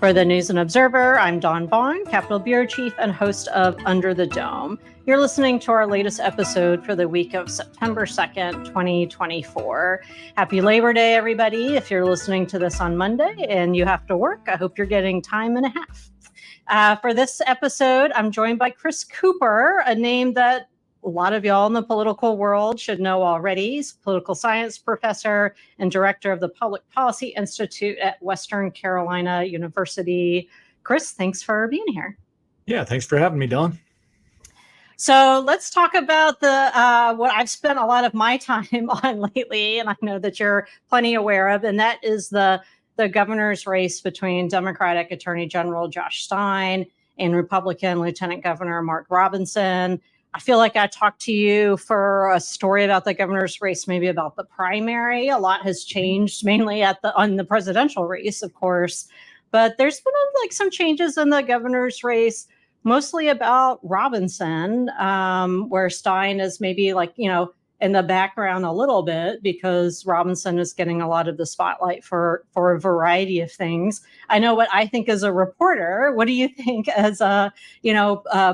For the News and Observer, I'm Dawn Vaughan, Capitol Bureau Chief and host of Under the Dome. You're listening to our latest episode for the week of September 2nd, 2024. Happy Labor Day, everybody. If you're listening to this on Monday and you have to work, I hope you're getting time and a half. For this episode, I'm joined by Chris Cooper, a name that a lot of y'all in the political world should know already. He's a political science professor and director of the Public Policy Institute at Western Carolina University. Chris, thanks for being here. Yeah, thanks for having me, Dawn. So let's talk about the what I've spent a lot of my time on lately, and I know that you're plenty aware of, and that is the governor's race between Democratic Attorney General Josh Stein and Republican Lieutenant Governor Mark Robinson. I feel like I talked to you for a story about the governor's race, maybe about the primary. A lot has changed, mainly on the presidential race, of course. But there's been some changes in the governor's race, mostly about Robinson, where Stein is maybe in the background a little bit because Robinson is getting a lot of the spotlight for a variety of things. I know what I think as a reporter. What do you think as a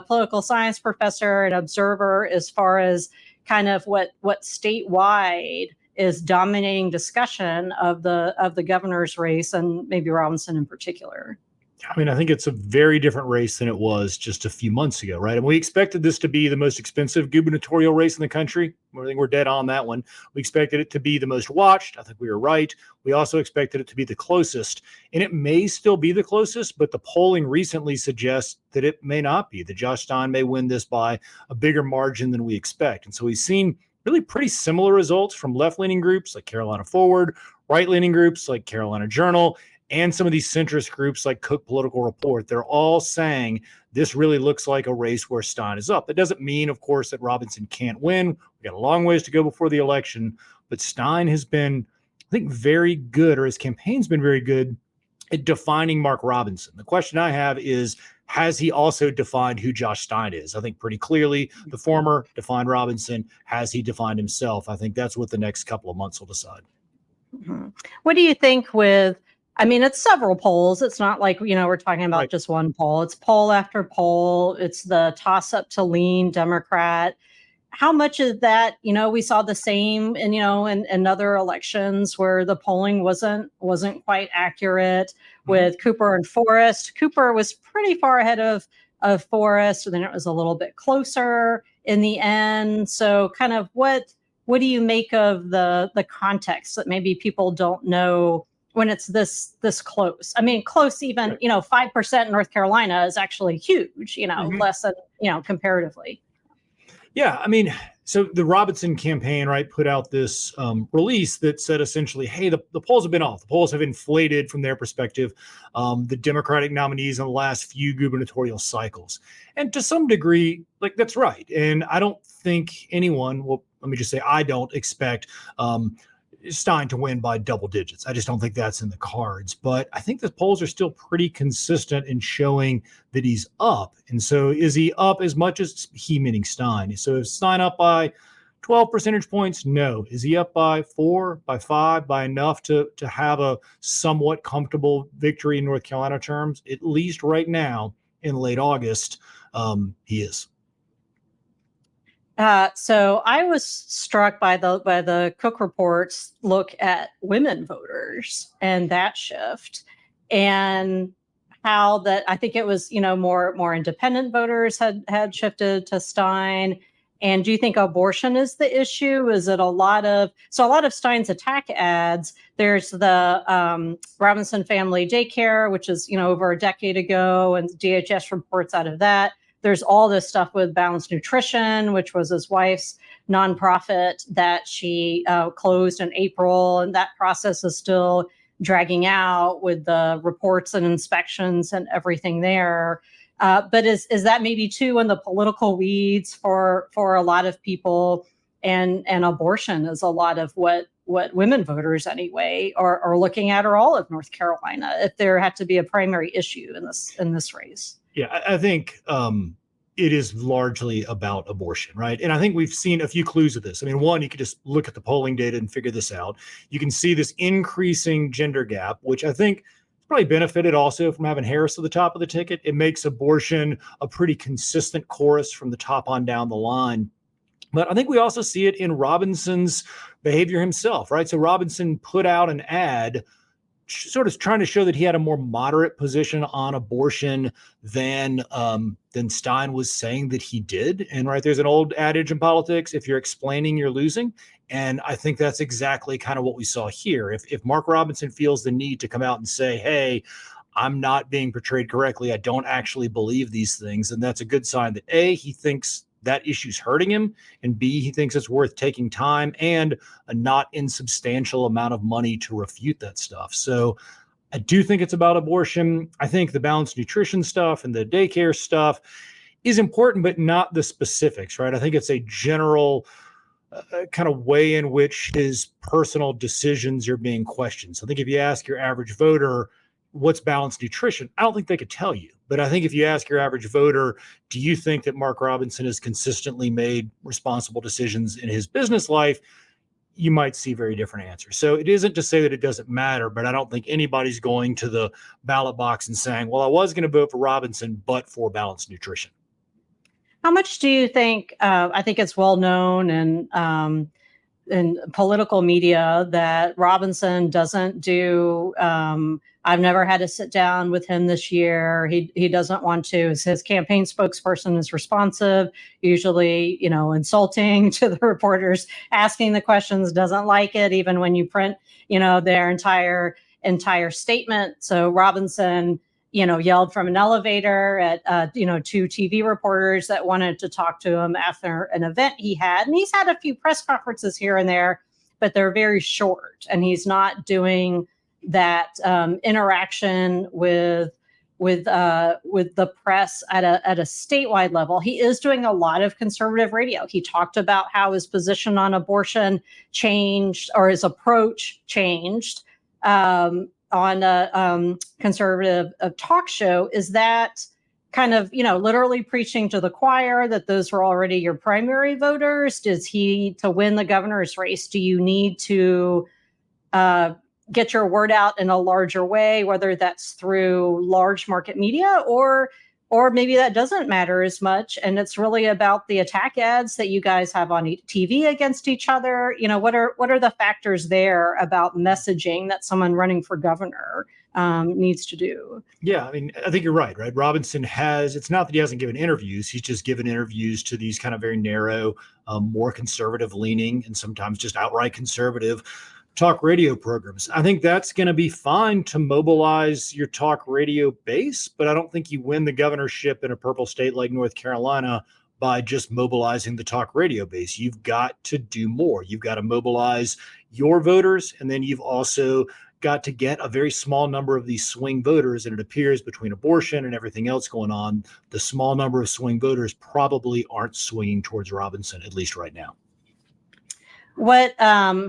political science professor and observer as far as kind of what statewide is dominating discussion of the governor's race and maybe Robinson in particular? I mean, I think it's a very different race than it was just a few months ago, right? And we expected this to be the most expensive gubernatorial race in the country. I think we're dead on that one. We expected it to be the most watched. I think we were right. We also expected it to be the closest. And it may still be the closest, but the polling recently suggests that it may not be, that Josh Stein may win this by a bigger margin than we expect. And so we've seen really pretty similar results from left-leaning groups like Carolina Forward, right-leaning groups like Carolina Journal, and some of these centrist groups like Cook Political Report. They're all saying this really looks like a race where Stein is up. That doesn't mean, of course, that Robinson can't win. We've got a long ways to go before the election, but Stein has been, I think, very good, or his campaign's been very good at defining Mark Robinson. The question I have is, has he also defined who Josh Stein is? I think pretty clearly the former defined Robinson. Has he defined himself? I think that's what the next couple of months will decide. Mm-hmm. What do you think it's several polls. It's not like, we're talking about just one poll. It's poll after poll. It's the toss up to lean Democrat. How much of that, we saw the same in other elections where the polling wasn't quite accurate with Cooper and Forrest. Cooper was pretty far ahead of Forrest, and then it was a little bit closer in the end. So kind of what do you make of the context that maybe people don't know when it's this close? I mean, close even, 5% in North Carolina is actually huge, less than, comparatively. Yeah, I mean, so the Robinson campaign, put out this release that said essentially, hey, the polls have been off. The polls have inflated from their perspective, the Democratic nominees in the last few gubernatorial cycles. And to some degree, that's right. And I don't think anyone, let me just say, I don't expect Stein to win by double digits. I just don't think that's in the cards. But I think the polls are still pretty consistent in showing that he's up. And so is he up as much as he, meaning Stein? So is Stein up by 12 percentage points? No. Is he up by 4, by 5, by enough to have a somewhat comfortable victory in North Carolina terms? At least right now in late August, he is. So I was struck by the Cook Report's look at women voters and that shift, and how that I think it was more independent voters had shifted to Stein. And do you think abortion is the issue? Is it a lot of Stein's attack ads? There's the Robinson Family Daycare, which is over a decade ago, and DHS reports out of that. There's all this stuff with Balanced Nutrition, which was his wife's nonprofit that she closed in April. And that process is still dragging out with the reports and inspections and everything there. But is that maybe too in the political weeds for a lot of people? And abortion is a lot of what women voters anyway are looking at, or all of North Carolina, if there had to be a primary issue in this race. Yeah, I think it is largely about abortion, right? And I think we've seen a few clues of this. I mean, one, you could just look at the polling data and figure this out. You can see this increasing gender gap, which I think probably benefited also from having Harris at the top of the ticket. It makes abortion a pretty consistent chorus from the top on down the line. But I think we also see it in Robinson's behavior himself, right? So Robinson put out an ad sort of trying to show that he had a more moderate position on abortion than Stein was saying that he did. And right, there's an old adage in politics: if you're explaining, you're losing. And I think that's exactly kind of what we saw here. If Mark Robinson feels the need to come out and say, hey, I'm not being portrayed correctly, I don't actually believe these things, and that's a good sign that A, he thinks that issue's hurting him, and B, he thinks it's worth taking time and a not insubstantial amount of money to refute that stuff. So I do think it's about abortion. I think the balanced nutrition stuff and the daycare stuff is important, but not the specifics, right? I think it's a general kind of way in which his personal decisions are being questioned. So I think if you ask your average voter, what's balanced nutrition, I don't think they could tell you. But I think if you ask your average voter, do you think that Mark Robinson has consistently made responsible decisions in his business life, you might see very different answers. So it isn't to say that it doesn't matter, but I don't think anybody's going to the ballot box and saying, well, I was going to vote for Robinson, but for balanced nutrition. How much do you think, I think it's well known in political media that Robinson doesn't do, I've never had to sit down with him this year. He doesn't want to. His campaign spokesperson is responsive, usually, insulting to the reporters, asking the questions, doesn't like it, even when you print, their entire statement. So Robinson, yelled from an elevator at, two TV reporters that wanted to talk to him after an event he had. And he's had a few press conferences here and there, but they're very short. And he's not doing that interaction with the press at a statewide level. He is doing a lot of conservative radio. He talked about how his position on abortion changed, or his approach changed, on a conservative talk show. Is that kind of, literally preaching to the choir that those were already your primary voters? Does he, to win the governor's race, do you need to get your word out in a larger way, whether that's through large market media or maybe that doesn't matter as much, and it's really about the attack ads that you guys have on TV against each other? What are the factors there about messaging that someone running for governor needs to do? Yeah, I mean, I think you're right? Robinson it's not that he hasn't given interviews. He's just given interviews to these kind of very narrow, more conservative leaning, and sometimes just outright conservative talk radio programs. I think that's going to be fine to mobilize your talk radio base, but I don't think you win the governorship in a purple state like North Carolina by just mobilizing the talk radio base. You've got to do more. You've got to mobilize your voters, and then you've also got to get a very small number of these swing voters. And it appears between abortion and everything else going on, the small number of swing voters probably aren't swinging towards Robinson, at least right now. What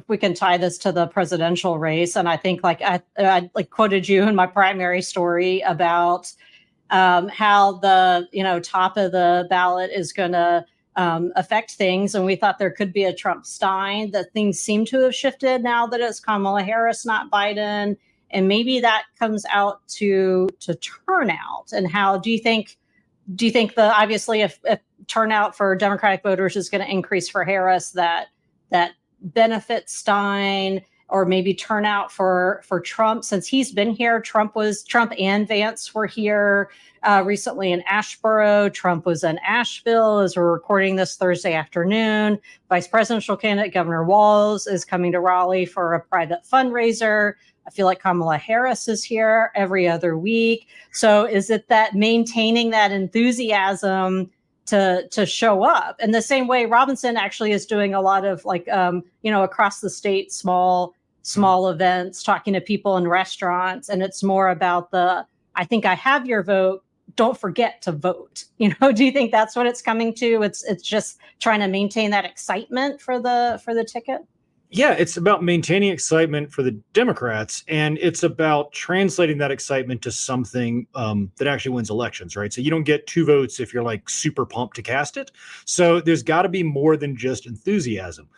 we can tie this to the presidential race, and I think I quoted you in my primary story about how the top of the ballot is going to affect things, and we thought there could be a Trump Stein. That things seem to have shifted now that it's Kamala Harris, not Biden, and maybe that comes out to turnout. And how do you think obviously if turnout for Democratic voters is going to increase for Harris, that benefits Stein, or maybe turnout for Trump since he's been here? Trump and Vance were here recently in Asheboro. Trump was in Asheville as we're recording this Thursday afternoon. Vice presidential candidate Governor Walz is coming to Raleigh for a private fundraiser. I feel like Kamala Harris is here every other week. So is it that maintaining that enthusiasm to show up in the same way Robinson actually is doing a lot of across the state, small events, talking to people in restaurants. And it's more about I think I have your vote. Don't forget to vote. Do you think that's what it's coming to? It's just trying to maintain that excitement for the ticket. Yeah, it's about maintaining excitement for the Democrats, and it's about translating that excitement to something that actually wins elections, right? So you don't get 2 votes if you're super pumped to cast it. So there's got to be more than just enthusiasm.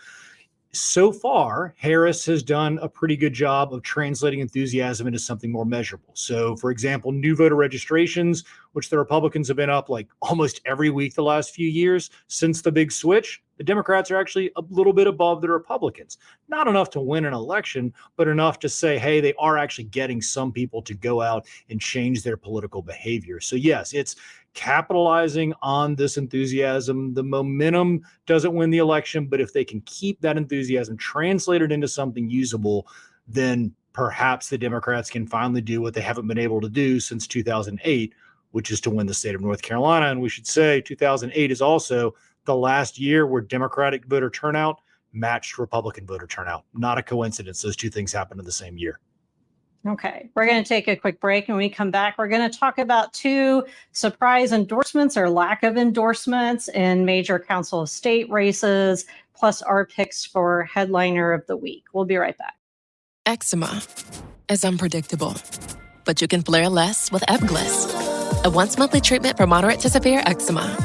so far, Harris has done a pretty good job of translating enthusiasm into something more measurable. So, for example, new voter registrations, which the Republicans have been up like almost every week the last few years since the big switch, the Democrats are actually a little bit above the Republicans. Not enough to win an election, but enough to say, hey, they are actually getting some people to go out and change their political behavior. So, yes, it's capitalizing on this enthusiasm. The momentum doesn't win the election, but if they can keep that enthusiasm translated into something usable, then perhaps the Democrats can finally do what they haven't been able to do since 2008, which is to win the state of North Carolina. And we should say 2008 is also the last year where Democratic voter turnout matched Republican voter turnout. Not a coincidence. Those two things happened in the same year. Okay, we're going to take a quick break. And when we come back, we're going to talk about 2 surprise endorsements or lack of endorsements in major Council of State races, plus our picks for headliner of the week. We'll be right back. Eczema is unpredictable, but you can flare less with Ebglyss, a once-monthly treatment for moderate to severe eczema.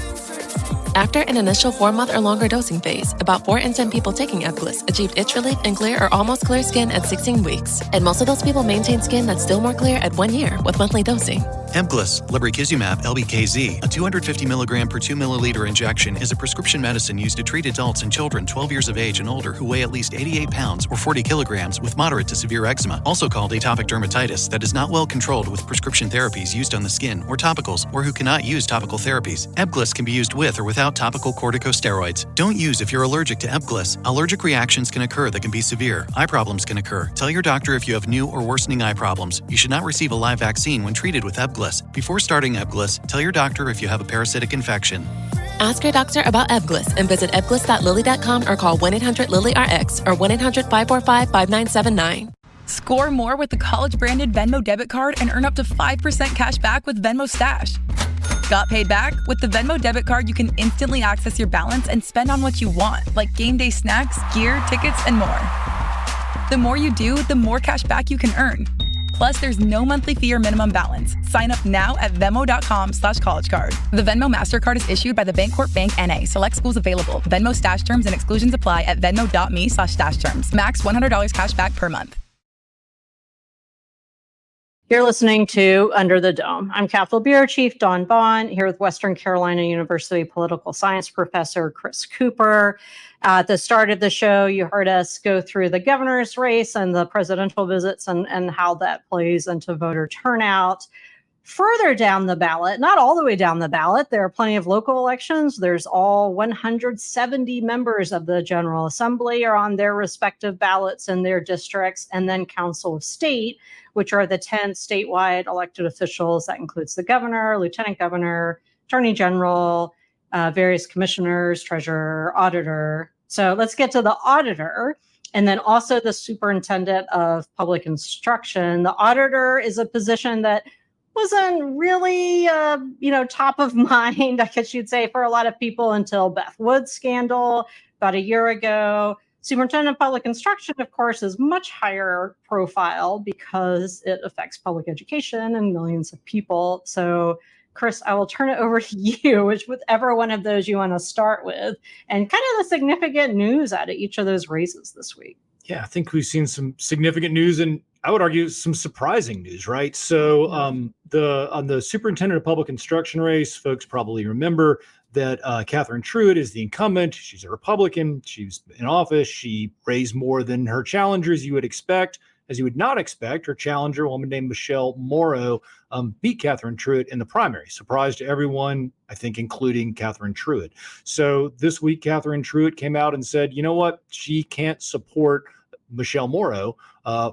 After an initial 4-month or longer dosing phase, about 4 in 10 people taking Ebglyss achieved itch relief and clear or almost clear skin at 16 weeks. And most of those people maintain skin that's still more clear at 1 year with monthly dosing. Ebglyss, lebrikizumab LBKZ, a 250 milligram per 2 milliliter injection, is a prescription medicine used to treat adults and children 12 years of age and older who weigh at least 88 pounds or 40 kilograms with moderate to severe eczema, also called atopic dermatitis, that is not well controlled with prescription therapies used on the skin or topicals, or who cannot use topical therapies. Ebglyss can be used with or without topical corticosteroids. Don't use if you're allergic to Ebglyss. Allergic reactions can occur that can be severe. Eye problems can occur. Tell your doctor if you have new or worsening eye problems. You should not receive a live vaccine when treated with Ebglyss. Before starting Ebglyss, tell your doctor if you have a parasitic infection. Ask your doctor about Ebglyss and visit ebglyss.lilly.com or call 1-800-LILY-RX or 1-800-545-5979. Score more with the college-branded Venmo debit card and earn up to 5% cash back with Venmo Stash. Got paid back? With the Venmo debit card, you can instantly access your balance and spend on what you want, like game day snacks, gear, tickets, and more. The more you do, the more cash back you can earn. Plus, there's no monthly fee or minimum balance. Sign up now at Venmo.com/collegecard. The Venmo MasterCard is issued by the Bancorp Bank N.A. Select schools available. Venmo Stash terms and exclusions apply at venmo.me/stash terms. Max $100 cash back per month. You're listening to Under the Dome. I'm Capitol Bureau Chief Dawn Vaughan, here with Western Carolina University political science professor Chris Cooper. At the start of the show, you heard us go through the governor's race and the presidential visits and how that plays into voter turnout. Further down the ballot, not all the way down the ballot, there are plenty of local elections. There's all 170 members of the General Assembly are on their respective ballots in their districts, and then Council of State, which are the 10 statewide elected officials. That includes the governor, lieutenant governor, attorney general, various commissioners, treasurer, auditor. So let's get to the auditor, and then also the superintendent of public instruction. The auditor is a position that wasn't really, top of mind, I guess you'd say, for a lot of people until Beth Wood's scandal about a year ago. Superintendent of public instruction, of course, is much higher profile because it affects public education and millions of people. So, Chris, I will turn it over to you, whichever one of those you want to start with, and kind of the significant news out of each of those races this week. Yeah, I think we've seen some significant news, and I would argue some surprising news, right? So on the superintendent of public instruction race, folks probably remember that Catherine Truitt is the incumbent. She's a Republican. She's in office. She raised more than her challengers, you would expect. As you would not expect, her challenger, a woman named Michelle Morrow, beat Catherine Truitt in the primary. Surprise to everyone, I think, including Catherine Truitt. So this week, Catherine Truitt came out and said, you know what? She can't support Michelle Morrow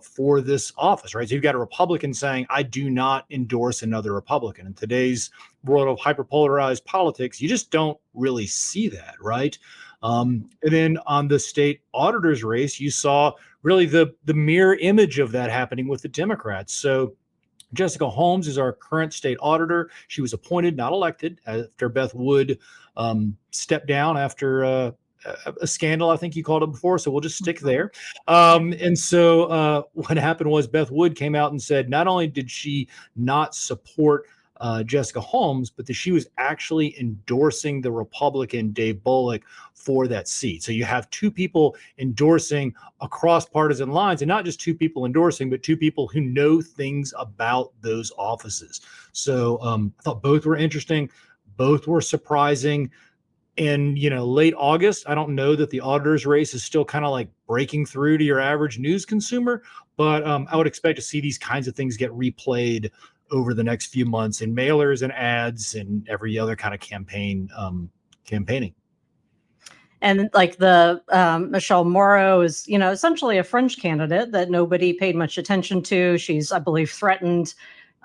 for this office, right? So you've got a Republican saying, I do not endorse another Republican. In today's world of hyperpolarized politics, you just don't really see that, right? And then on the state auditor's race, you saw really the mirror image of that happening with the Democrats. So Jessica Holmes is our current state auditor. She was appointed, not elected, after Beth Wood stepped down after a scandal, I think you called it before. So we'll just stick there. And so what happened was Beth Wood came out and said, not only did she not support Jessica Holmes, but that she was actually endorsing the Republican Dave Bullock for that seat. So you have two people endorsing across partisan lines, and not just two people endorsing, but two people who know things about those offices. So I thought both were interesting. Both were surprising. In late August, I don't know that the auditor's race is still kind of like breaking through to your average news consumer, but I would expect to see these kinds of things get replayed over the next few months in mailers and ads and every other kind of campaigning. And like the Michelle Morrow is, essentially a fringe candidate that nobody paid much attention to. She's, I believe, threatened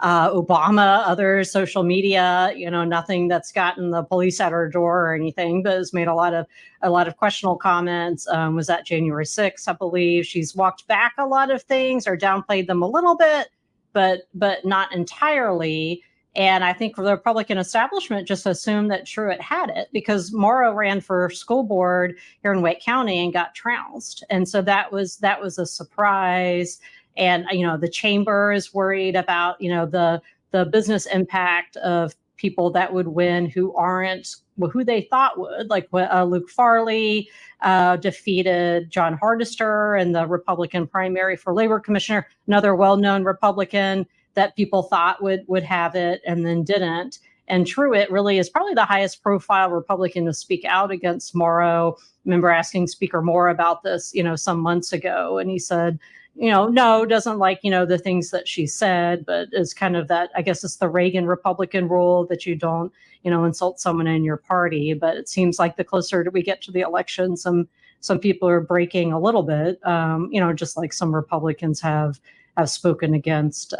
Obama, other social media, nothing that's gotten the police at her door or anything, but has made a lot of questionable comments. Was at January 6th, I believe. She's walked back a lot of things or downplayed them a little bit, but not entirely. And I think the Republican establishment just assumed that Truitt had it because Morrow ran for school board here in Wake County and got trounced. And so that was a surprise. And, the chamber is worried about, the business impact of people that would win who aren't who they thought would, like Luke Farley defeated John Hardister in the Republican primary for labor commissioner, another well-known Republican that people thought would have it and then didn't. And Truitt really is probably the highest profile Republican to speak out against Morrow. I remember asking Speaker Moore about this, some months ago, and he said, no, doesn't like, the things that she said, but it's kind of that, I guess it's the Reagan Republican rule that you don't, insult someone in your party. But it seems like the closer we get to the election, some people are breaking a little bit, just like some Republicans have spoken against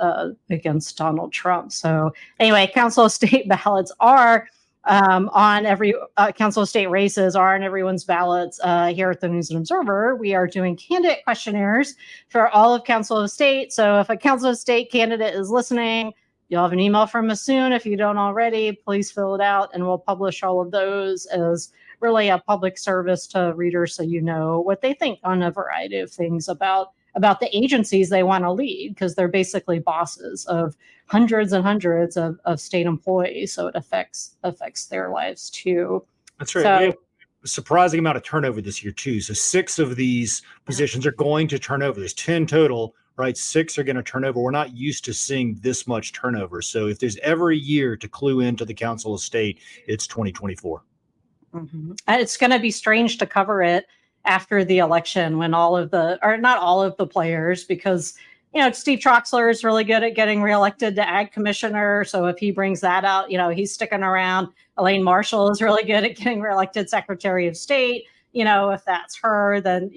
Donald Trump. So anyway, Council of State ballots are on every Council of State races are on everyone's ballots here at the News and Observer. We are doing candidate questionnaires for all of Council of State. So if a Council of State candidate is listening, you'll have an email from us soon. If you don't already, please fill it out and we'll publish all of those as really a public service to readers so you know what they think on a variety of things about the agencies they want to lead, because they're basically bosses of hundreds and hundreds of state employees. So it affects their lives too. That's right. So, we have a surprising amount of turnover this year too. So 6 of these positions are going to turn over. There's 10 total, right? 6 are going to turn over. We're not used to seeing this much turnover. So if there's ever a year to clue into the Council of State, it's 2024. Mm-hmm. And it's going to be strange to cover it after the election when not all of the players, because Steve Troxler is really good at getting reelected to ag commissioner. So if he brings that out, he's sticking around. Elaine Marshall is really good at getting reelected Secretary of State. If that's her, then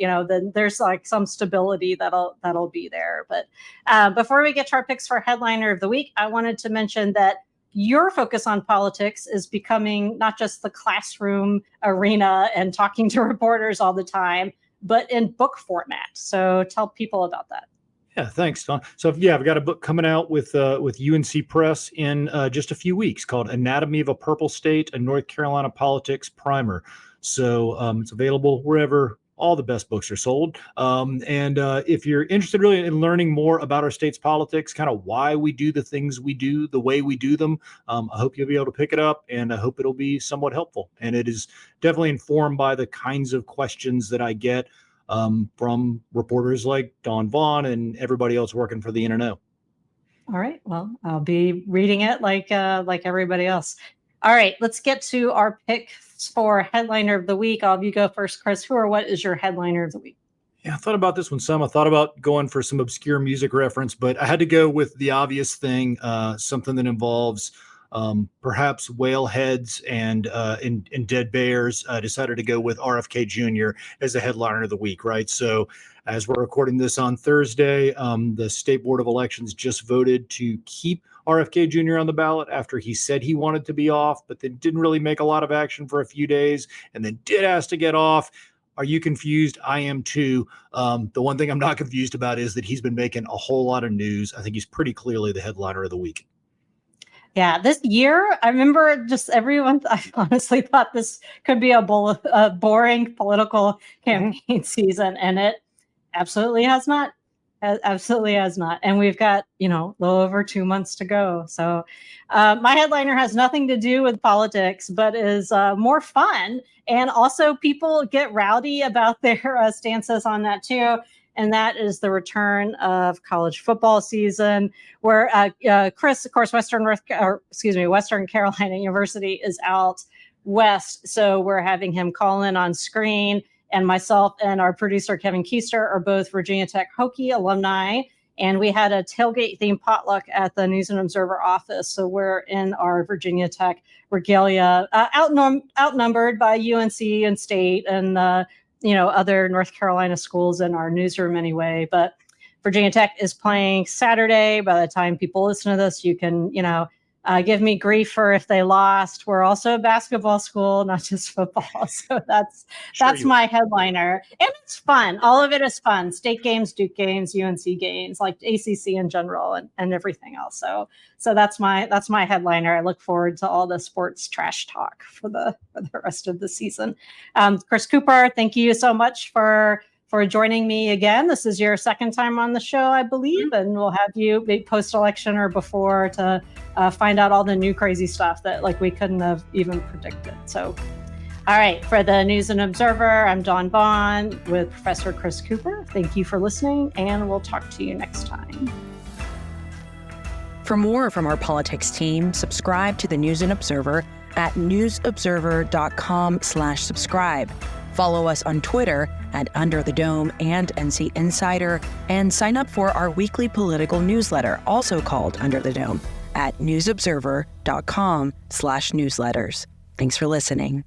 there's like some stability that'll be there. But before we get to our picks for headliner of the week, I wanted to mention that your focus on politics is becoming not just the classroom arena and talking to reporters all the time, but in book format. So tell people about that. Yeah, thanks, Don. So I've got a book coming out with UNC Press in just a few weeks called Anatomy of a Purple State, a North Carolina Politics Primer. So it's available wherever all the best books are sold. And if you're interested really in learning more about our state's politics, kind of why we do the things we do, the way we do them, I hope you'll be able to pick it up, and I hope it'll be somewhat helpful. And it is definitely informed by the kinds of questions that I get from reporters like Don Vaughan and everybody else working for the NNO. All right. Well, I'll be reading it like everybody else. All right, let's get to our picks for headliner of the week. I'll have you go first, Chris. Who or what is your headliner of the week? Yeah, I thought about this one some. I thought about going for some obscure music reference, but I had to go with the obvious thing, something that involves perhaps whale heads and dead bears. Decided to go with RFK Jr. as the headliner of the week, right? So as we're recording this on Thursday, the State Board of Elections just voted to keep RFK Jr. on the ballot after he said he wanted to be off, but then didn't really make a lot of action for a few days and then did ask to get off. Are you confused? I am too. The one thing I'm not confused about is that he's been making a whole lot of news. I think he's pretty clearly the headliner of the week. Yeah, this year, I remember just everyone, I honestly thought this could be a boring political campaign season, and it absolutely has not Absolutely has not. And we've got, a little over 2 months to go. So my headliner has nothing to do with politics, but is more fun. And also people get rowdy about their stances on that too. And that is the return of college football season, where Chris, of course, Western Carolina University is out west. So we're having him call in on screen. And myself and our producer, Kevin Keister, are both Virginia Tech Hokie alumni. And we had a tailgate themed potluck at the News and Observer office. So we're in our Virginia Tech regalia, outnumbered by UNC and State and, other North Carolina schools in our newsroom anyway. But Virginia Tech is playing Saturday. By the time people listen to this, you can, give me grief for if they lost. We're also a basketball school, not just football. So that's my headliner. And it's fun. All of it is fun. State games, Duke games, UNC games, like ACC in general and everything else. So that's my headliner. I look forward to all the sports trash talk for the rest of the season. Chris Cooper, thank you so much for joining me again. This is your second time on the show, I believe, and we'll have you post-election or before to find out all the new crazy stuff that we couldn't have even predicted. So, all right, for the News and Observer, I'm Dawn Vaughan with Professor Chris Cooper. Thank you for listening, and we'll talk to you next time. For more from our politics team, subscribe to the News and Observer at newsobserver.com/subscribe. Follow us on Twitter at Under the Dome and NC Insider, and sign up for our weekly political newsletter, also called Under the Dome, at newsobserver.com/newsletters. Thanks for listening.